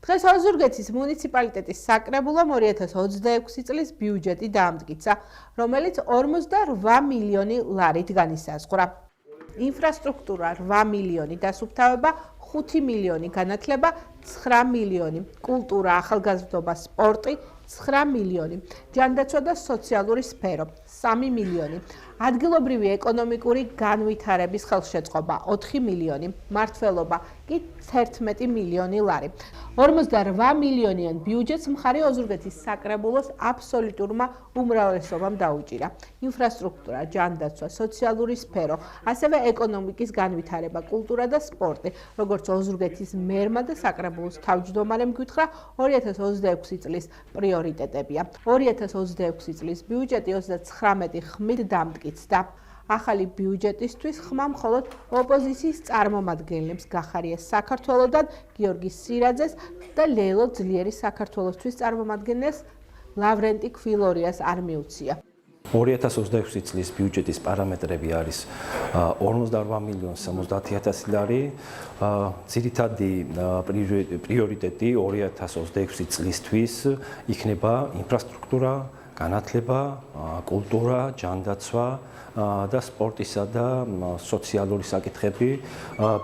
დღეს ოზურგეთის მუნიციპალიტეტის საკრებულომ 2026 წლის ბიუჯეტი დაამტკიცა, რომელიც 48 მილიონი ლარით განისაზღვრა. ინფრასტრუქტურა 8 მილიონი, დასუფთავება 5 მილიონი, განათლება 9 მილიონი, კულტურა, ახალგაზრდობა, სპორტი 9 მილიონი, ჯანდაცვა და სოციალური სფერო 3 მილიონი, ადგილობრივი ეკონომიკური განვითარების ხელშეწყობა 4 მილიონი, მმართველობა კი 11 მილიონი ლარი. 48 მილიონიან ბიუჯეტს მხარი ოზურგეთის საკრებულოს აბსოლუტურმა უმრავლესობამ დაუჭირა. ინფრასტრუქტურა, ჯანდაცვა, სოციალური სფერო, ასევე ეკონომიკის განვითარება, კულტურა და სპორტი, როგორც ოზურგეთის მერმა და საკრებულოს თავმჯდომარემ გითხრა, 2026 წლის პრიორიტეტებია. 2026 წლის ბიუჯეტი 39 ხმით დამტკიცდა. ახალი ბიუჯეტისთვის ხმა მხოლოდ ოპოზიციის წარმომადგენლებს გახარია საქართველოდან გიორგი სირაძეს და ლეილო ძლიერის საქართველოსთვის წარმომადგენლებს ლავრენტი ქვილორიას არ მიუცია. 2026 წლის ბიუჯეტის პარამეტრები არის 48 მილიონი 70,000 ლარი. ძირითადი პრიორიტეტი 2026 წლისთვის იქნება ინფრასტრუქტურა, განათლება, კულტურა, ჯანდაცვა და სპორტისა და სოციალური საკითხები.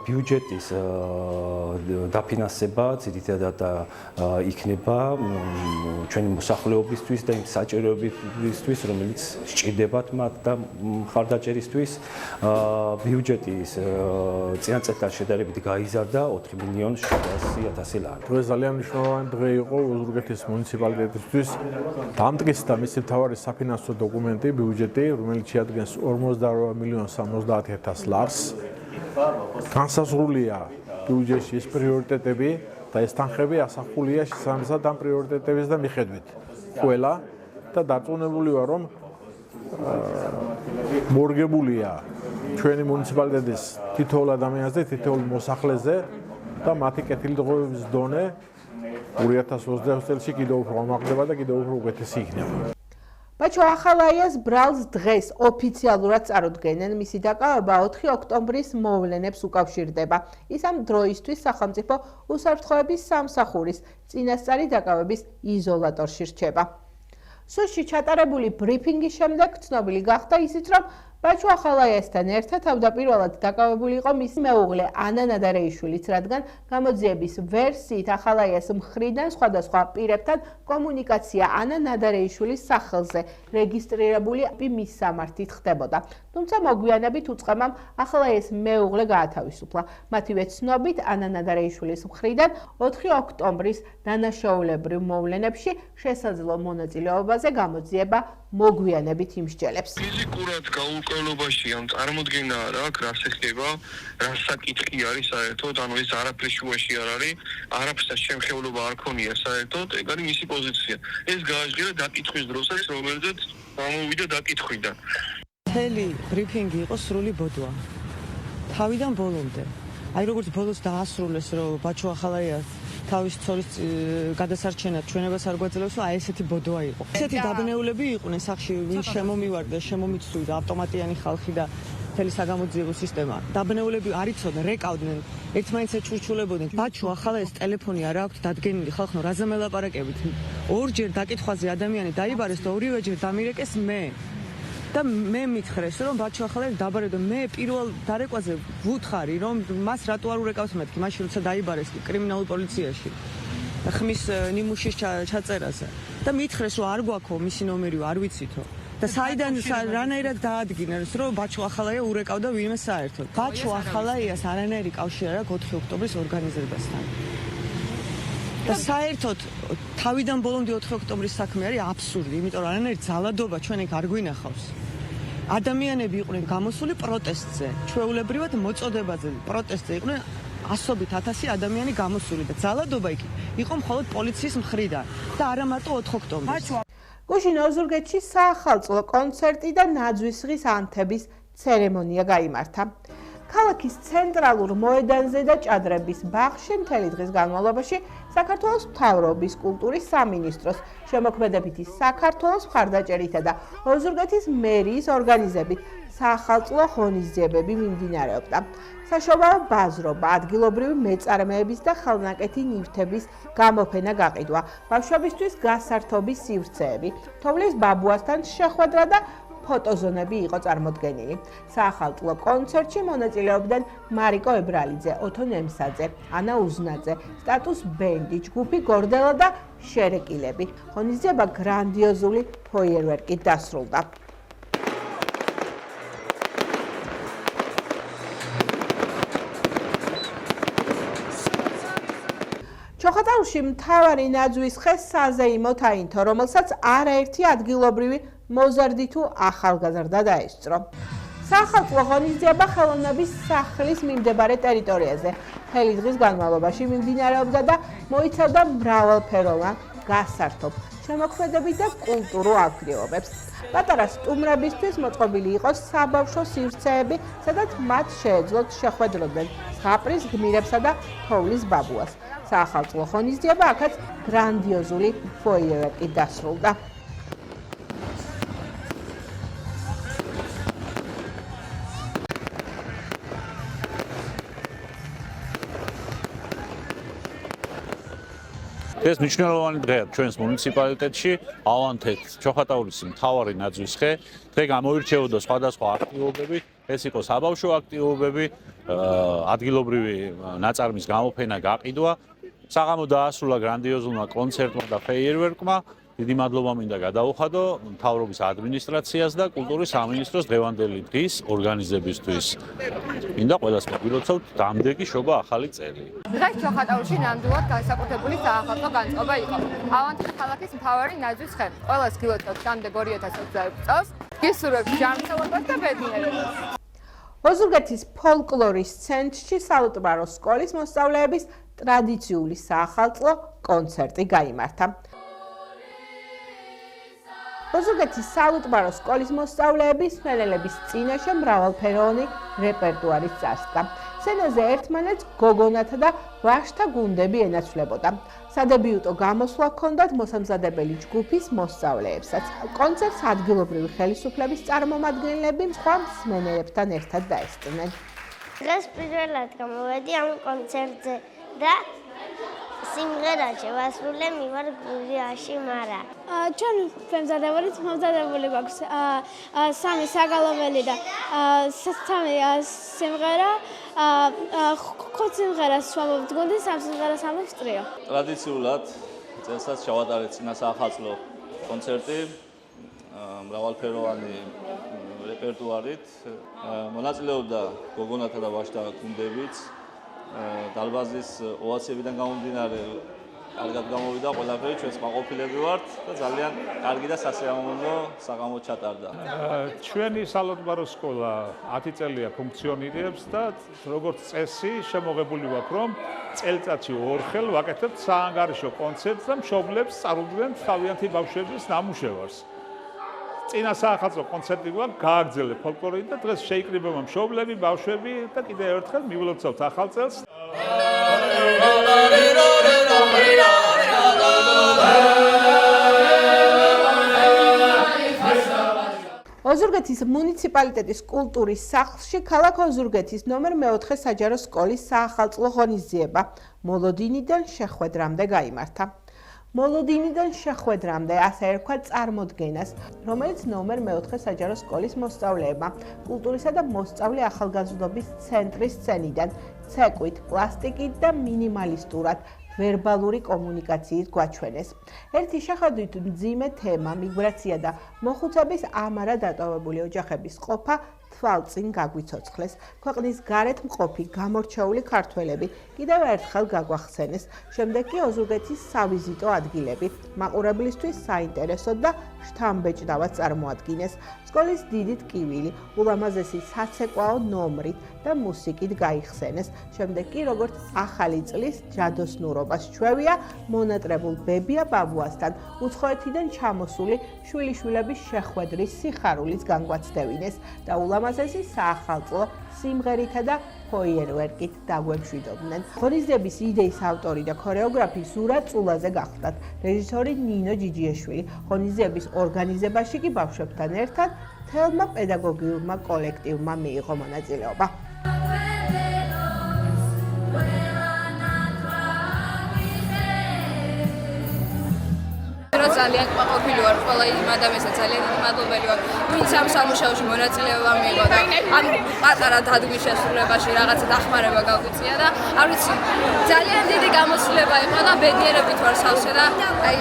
ბიუჯეტის დაფინანსება ძირითადად იქნება ჩვენი მოსახლეობისთვის და იმ საჭიროებებისთვის, რომელიც სჭირდებათ მათ და მხარდაჭერისთვის. ბიუჯეტის წინა წელთან შედარებით გაიზარდა 4 მილიონი 700,000 ლარი. დღეს ძალიან მნიშვნელოვანი დღე იყო ოზურგეთის მუნიციპალიტეტისთვის. დამტკიცდა მისი მთავარი საფინანსო დოკუმენტი, ბიუჯეტი, რომელიც შეადგენს 48 მილიონი 70,000 ლარს. განსაზღვრულია ბიუჯეტში ეს პრიორიტეტები და ეს თანხები ასახულია შესაბამისად ამ პრიორიტეტების და მიხედვით. ყველა და დარწმუნებული ვარ, რომ მორგებულია ჩვენი მუნიციპალიტეტის თითოეულ ადამიანზე და თითოეულ მოსახლეზე და მათი კეთილდღეობის დონე 2026 წელს კიდევ უფრო ამაღლდება და კიდევ უფრო უკეთესი იქნება. ბაჩო ახალაიას ბრალს დღეს ოფიციალურად წარუდგენენ. მისი დაკავება 4 ოქტომბრის მოვლენებს უკავშირდება. ის ამ დროისთვის სახელმწიფო უსაფრთხოების სამსახურის წინასწარი დაკავების იზოლატორში რჩება. სუსში ჩატარებული ბრიფინგის შემდეგ ცნობილი გახდა ისიც, რომ ბაჩო ახალაიასთან ერთად თავდაპირველად დაკავებული იყო მისი მეუღლე ანა ნადარეიშვილიც, რადგან გამოძიების ვერსიით ახალაიას მხრიდან სხვადასხვა პირებთან კომუნიკაცია ანა ნადარეიშვილის სახელზე რეგისტრირებული მის სამართით ხდებოდა. თუმცა მოგვიანებით უწყებამ ახალაიას მეუღლე გაათავისუფლა. მათივე ცნობით ანა ნადარეიშვილის მხრიდან 4 ოქტომბრის დანაშაულებრივ მოვლენებში შესაძლო მონაწილეობაზე გამოძიება მოგვიანებით იმსჯელებს. ფიზიკურად გაურკვევლობაში ამ წარმოდგენა რა აქვს, რა შეხება, რა საკითხი არის საერთოდ, ანუ ეს არაფრის შუაში არ არის, არაფერს შემხევლობა არ ქონია საერთოდ, ეგ არის მისი პოზიცია. ეს გააჟღერა დაკითხვის დროსაც, რომელზეც გამოვიდა დაკითხვიდან. მთელი ბრიფინგი იყო სრული ბოდვა. თავიდან ბოლომდე. აი როგორც ბოლოს დაასრულეს, რომ ბაჩო ახალაიას თავის ცოლის გადასარჩენად ჩვენებას არ გვაძლევს, აი ესეთი ბოდვა იყო. ესეთი დაბნეულები იყვნენ სახში, ვინ შემომივარდა, შემომიწვიდა ავტომატიანი ხალხი და მთელი საგამოძიებო სისტემა. დაბნეულები არ იცოდნენ, რეკავდნენ, ერთმანეთს ეჩურჩულებოდნენ. ბაჩო ახალაიას ტელეფონი არ აქვს დადგენილი, ხალხო, რაზე მელაპარაკებით? ორჯერ დაკითხვაზე ადამიანი დაიბარეს და ორივეჯერ დამირეკეს მე. და მე მითხრეს, რომ ბაჩო ახალაიას დაბარებდა. მე პირველ დარეკვაზე ვუთხარი, რომ მას რატო არ ურეკავს მეთქი, მაშინ როცა დაიბარეს კრიმინალურ პოლიციაში. ხმის ნიმუშის ჩაწერაზე. და მითხრეს, რომ არ გვაქვს მისი ნომერი, არ ვიცითო. და საიდან რანაირად დაადგინეს, რომ ბაჩო ახალაია ურეკავდა ვინმე საერთოდ. ბაჩო ახალაიას არანაირი კავშირი არ აქვს 4 ოქტომბრის ორგანიზებასთან. და საერთოდ თავიდან ბოლომდე 4 ოქტომბრის საქმე არის აბსურდი, იმიტომ რომ არანაირი ძალადობა ჩვენ ეგ არ გვინახავს. ადამიანები იყვნენ გამოსული პროტესტზე, ჩვეულებრივად მოწოდებაზე პროტესტზე იყვნენ ასობით 1000 ადამიანი გამოსული და ძალადობა იქ იყო მხოლოდ პოლიციის მხრიდან და არა მარტო 4 ოქტომბერს. გუშინ ოზურგეთში საახალწლო კონცერტი და ნაძვისღის ანთების ცერემონია გაიმართა. ქალაქის ცენტრალურ მოედანზე და ჭადრების ბაღში მთელი დღის განმავლობაში საქართველოს მთავრობის კულტურის სამინისტროს შემოქმედებითი საქართველოს მხარდაჭერითა და ოზურგეთის მერიის ორგანიზებით საახალწლო ღონისძიებები მიმდინარეობდა. საშობაო ბაზრობა, ადგილობრივი მეწარმეების და ხელნაკეთი ნივთების გამოფენა გაყიდვა, ბავშვებისთვის გასართობის სივრცეები, თოვლის ბაბუასთან შეხვედრა და ფოტოზონები იყო წარმოდგენილი. საახალწლო კონცერტში მონაწილეობდნენ მარიკო ებრალიძე, ოთო ნემსაძე, ანა უზნაძე, სტატუს ბენდი, ჯგუფი გორდელა და შერეკილები. ღონისძიება გრანდიოზული ფოიერვერკით დასრულდა. ჩოხატაურში მთავარი ნაძვის ხე საზეიმო თაინთო, რომელსაც არაერთი ადგილობრივი მოზარდი თუ ახალგაზრდა დაესწრო. საახალწლო ღონისძიება ხელოვნების სახლის მიმდებარე ტერიტორიაზე მთელი დღის განმავლობაში მიმდინარეობდა და მოიცავდა მრავალფეროვან გასართობ, შემოქმედებით და კულტურულ აქტივობებს. პატარა სტუმრებისთვის მოწყობილი იყო საბავშვო სივრცეები, სადაც მათ შეეძლოთ შეხვედროდნენ ზღაპრის გმირებსა და თოვლის ბაბუას. საახალწლო ღონისძიება აქაც გრანდიოზული ფოიერვერკით დასრულდა. ეს მნიშვნელოვანი დღეა ჩვენს მუნიციპალიტეტში, ავანთეთ ჩოხატაურის მთავარი ნაძვის ხე. დღე გამოირჩეოდა სხვადასხვა აქტივობებით, ეს იყო საბავშვო აქტივობები, ადგილობრივი ნაწარმის გამოფენა გაყიდვა, საღამო დაასრულა გრანდიოზულმა კონცერტმა და ფეიერვერკმა. დიდი მადლობა მინდა გადაუხადო მთავრობის ადმინისტრაციას და კულტურის სამინისტროს დღევანდელი დღის ორგანიზებისთვის. მინდა ყველას მოგილოცავთ დამდეგი შობა ახალი წელი. დღეს ჩოხატაურში ნამდვილად განსაკუთრებული საახალწლო განწყობა იყო. ავანთის ქალაქის მთავარი ნაძვის ხე. ყველას გილოცავთ დამდეგ 2026 წელს. გისურვებთ ჯანმრთელობას და ბედნიერებას. ოზურგეთის ფოლკლორის ცენტრში სალუტბაროს სკოლის მოსწავლეების ტრადიციული საახალწლო კონცერტი გაიმართა. ოზურგეთის სალუტბაროს სკოლის მოსწავლეების სმენელების წინაშე მრავალფეროვანი რეპერტუარი წარსდგა. სცენაზე ერთმანეთს გოგონათა და ვაჟთა გუნდები ენაცვლებოდა. სადებიუტო გამოსვლა ჰქონდათ მოსამზადებელი ჯგუფის მოსწავლეებსაც. კონცერტს ადგილობრივი ხელისუფლების წარმომადგენლები სხვა მსმენელებთან ერთად დაესწრნენ. დღეს პირველად გამოვედი ამ კონცერტზე და სიმღერა შევასრულე მივარ გურიაში მარა. ჩვენ მომზადებული გვაქვს სამი საგალობელი და სამი სიმღერა. ხუთ სიმღერას ვამბობთ გუნდი, სამ სიმღერას ამბობს ტრიო. ტრადიციულად წელსაც ჩავატარეთ წინა საახალწლო კონცერტი მრავალფეროვანი რეპერტუარით. მონაწილეობდა გოგონათა და ვაჟთა გუნდებიც. დარბაზის ოვაციებიდან გამომდინარე კარგად გამოვიდა ყველაფერი, ჩვენს მაყოფილები ვართ და ძალიან კარგი და სასიამოვნო საღამო ჩატარდა. ჩვენი სალუტბაროს სკოლა 10 წელია ფუნქციონირებს და როგორც წესი შემოღებული ვაქვს, რომ წელიწადში 2 ხელ ვაკეთებთ საანგარიშო კონცერტს და მშობლებს წარუდგენთ თავიანთი ბავშვების ნამუშევარს. წინა საახალწლო კონცერტი გვაქვს გააგრძელეთ ფოლკლორით და დღეს შეიკრიბება მშობლები, ბავშვები და კიდევ ერთხელ მივილოცავთ ახალ წელს. ოზურგეთის მუნიციპალიტეტის კულტურის სახლში ქალაქ ოზურგეთის ნომერ 4 საჯარო სკოლის საახალწლო ღონისძიება მოლოდინიდან შეხვედრამდე გაიმართა. მოლოდინიდან შეხვედრამდე ასე ერქვა წარმოდგენას, რომელიც ნომერ 4 საჯარო სკოლის მოსწავლეებმა კულტურისა და მოსწავლე ახალგაზრდობის ცენტრის სცენიდან ცეკვით, პლასტიკით და მინიმალისტურად ვერბალური კომუნიკაციით გვაჩვენეს. ერთი შეხედვით მძიმე თემა, მიგრაცია და მოხუცების ამარა დატოვებული ოჯახების ყოფა თვალწინ გაგვიცოცხლეს. ქვეყნის გარეთ მყოფი გამორჩეული ქართველები კიდევ ერთხელ გაგვახსენეს. შემდეგ კი ოზურგეთის სავიზიტო ადგილები მაყურებლისთვის საინტერესოდ და შთამბეჭდავად წარმოადგინეს. სკოლის დიდი ტკივილი, ულამაზესი საცეკვაო ნომრით და მუსიკით გაიხსენეს. შემდეგ კი როგორც ახალი წლის ჯადოსნურობას ჩვევია, მონატრებულ ბებია ბაბუასთან უცხოეთიდან ჩამოსული შვილიშვილების შეხვედრის სიხარულის განგვაცდევინეს და ულამაზესი საახალწლო სიმღერითა და ფოიერვერკით დაგვემშვიდობდნენ. ღონისძიების იდეის ავტორი და ქორეოგრაფი ზურა წულაძე გახლდათ, რეჟისორი ნინო ჯიჯიეშვილი. ღონისძიების ორგანიზებაში კი ბავშვებთან ერთად მთელმა პედაგოგიურმა კოლექტივმა მიიღო მონაწილეობა. ძალიან ყოფილი ვარ ყველა იმ ადამიანს ძალიან დიდი მადლობელი ვარ ვინც ამ სამუშაოში მონაწილეობა მიიღო და ამ პატარა დადგმის შესრულებაში რაღაცა დახმარება გავუწია და არ ვიცი ძალიან დიდი გამოცდილება იყო და ბედნიერებით ვარ სავსე და აი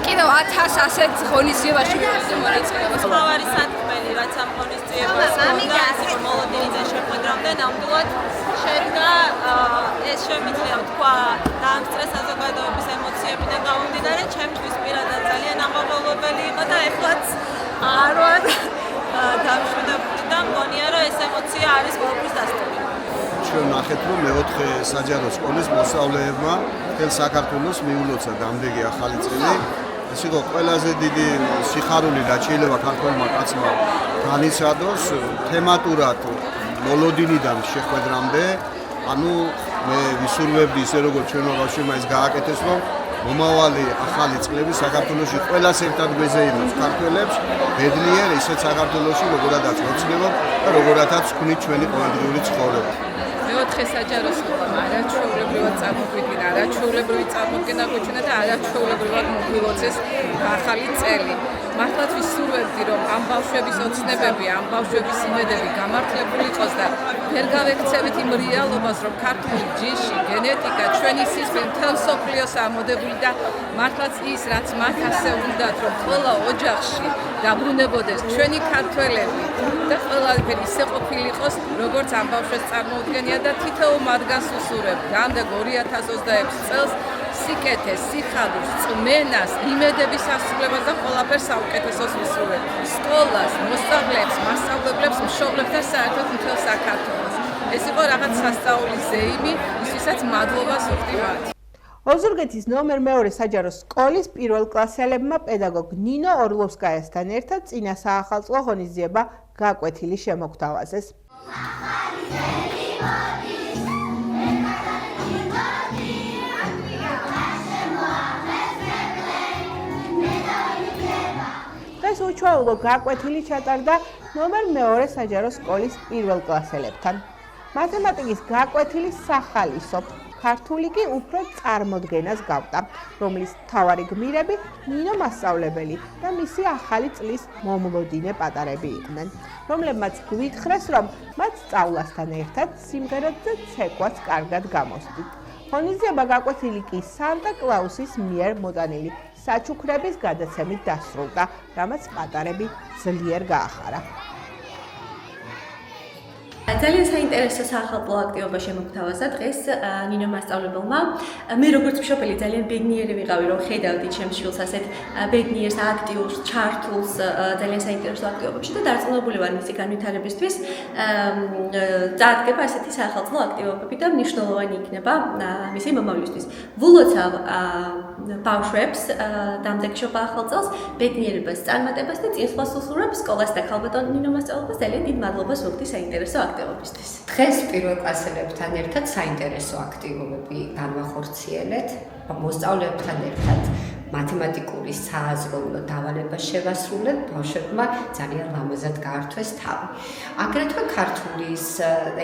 კიდევ 1000 ასეთ ღონისძიებაში ვიყავი მონაწილეობას. მთავარი სათქმელი რაც ამ ღონისძიებას ჰქონდა ის იყო მოლოდინიძე შეხვედრამდე ნამდვილად შედგა ეს შემიძლია თქვა დაამსწრა საზოგადოების ემოციებიდან გამომდინარე ჩემთვის პირადად ძალიან ამაღლებელი იყო და ეხლაც არ ვარ დამშვიდებული და მგონია რომ ეს ემოცია არის ყოველთვის დასტური. ჩვენ ნახეთ რომ მეოთხე საჯარო სკოლის მოსწავლეებმა მთელ საქართველოს მიულოცა დამდეგი ახალი წელი. ეს იყო ყველაზე დიდი სიხარული რაც შეიძლება ქართველმა კაცმა განიცადოს თემატურად მოლოდინიდან შეხვედრამდე. ანუ მე ვისურვებდი ისე როგორც ჩვენმა ბავშვებმა ეს გააკეთეს რომ მომავალი ახალი წლები საქართველოში ყველას ერთად გვეზეიმოს ქართველებს ბედნიერ ისეთ საქართველოში როგორადაც ვოცნებობ და როგორადაც ვქნით ჩვენი ყოველდღიური ცხოვრება. მეოთხე საჯარო სკოლა არაჩვეულებრივად წარმოგვიდგინა, არაჩვეულებრივი წარმოდგენა გვეჩვენა და არაჩვეულებრივად მოგვილოცეს ახალი წელი. მართლაც ვისურვებდი რომ ამ ბავშვების ოცნებები, ამ ბავშვების იმედები გამართლებული იყოს და ვერ გავექცევით იმ რეალობას, რომ ქართული ჯიში, გენეტიკა, ჩვენი სისხლი მთელ მსოფლიოს ამოდებული და მართლაც ის, რაც მათ ასე უნდათ, რომ ყველა ოჯახში დაბრუნებოდეს ჩვენი ქართველები და ყველაფერი ისე ყოფილიყოს, როგორც ამ ბავშვებს წარმოუდგენია და თითოეულ მათგანს უსურვებ. გამდე 2026 წელს სიკეთეს, სიხარულს, წმენას, იმედების ასრულებას და ყველაფერს საუკეთესოს ვისურვებ. სკოლას, მოსწავლეებს, მასწავლებლებს, მშობლებს და საერთოდ მთელ საქართველოს. ეს იყო რაღაც სასწაულის ზეიმი, ისვისაც მადლობას ვუხდი მათ. ოზურგეთის ნომერ 2 საჯარო სკოლის პირველ კლასელებმა პედაგოგ ნინო ორლოვსკაიასთან ერთად წინა საახალწლო ღონისძიება გაკვეთილი შემოგთავაზეს. დღეს უჩვეულო გაკვეთილი ჩატარდა ნომერ 2 საჯარო სკოლის პირველ კლასელებთან. მათემატიკის გაკვეთილის სახალისო ქართული კი უფრო წარმოდგენას გავდა, რომლის მთავარი გმირები ნინო მასწავლებელი და მისი ახალი წლის მომლოდინე პატარები იყვნენ, რომლებმაც გვითხრეს, რომ მათ სწავლასთან ერთად სიმღერათა ცეკვაც კარგად გამოსდით. ღონისძიება გაკვეთილი კი სანტა კლაუსის მიერ მოტანილი საჩუქრების გადაცემით დასრულდა, რამაც პატარები ძლიერ გაახარა. ძალიან საინტერესო საახალწლო აქტივობა შემოგთავაზა დღეს ნინო მასწავლებელმა. მე როგორც მშობელი ძალიან ბედნიერი ვიყავი, რომ ხედავდი ჩემს შვილს ასეთ ბედნიერს, აქტიურს, ჩართულს ძალიან საინტერესო აქტივობებში და დარწმუნებული ვარ მისი განვითარებისთვის. წარდგება ასეთი საახალწლო აქტივობები და მნიშვნელოვანი იქნება მისი მომავლისთვის. ვულოცავ ბავშვებს დამდეგშობა ახალ წელს, ბედნიერებას, წარმატებას და წინსვლას უსურვებ სკოლას და ქალბატონ ნინო მასწავლებლებს ძალიან დიდ მადლობას ვუხდი საინტერესო აქტივობისთვის. დღეს პირველ კლასელებთან ერთად საინტერესო აქტივობები განვახორციელეთ. მოსწავლეებთან ერთად მათემატიკური სააზროვნო დავალებას შევასრულეთ, ბავშვებმა ძალიან ლამაზად გაართვეს თავი. აგრეთვე ქართულის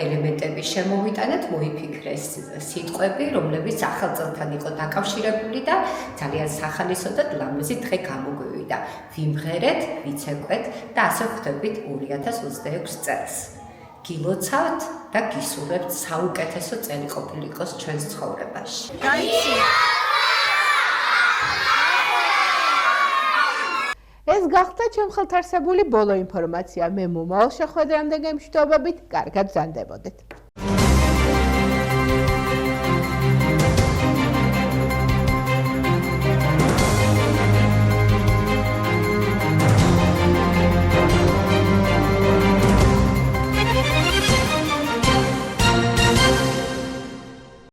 ელემენტები შემოვიტანეთ, მოიფიქრეს სიტყვები, რომლებიც ახალ წელთან იყო დაკავშირებული და ძალიან სახალისო და ლამაზი დღე გამოგვივიდა. ვიმღერეთ, ვიცეკვეთ და ასე ხვდებით 2026 წელს. გილოცავთ და გისურვებთ საუკეთესო წელი ყოფილიყოს ჩვენს ცხოვრებაში. ეს გახდა ჩემ ხელთ არსებული ბოლო ინფორმაცია. მე მომავალ შეხვედრამდე გემშვიდობებით, კარგად ბრძანდებოდეთ.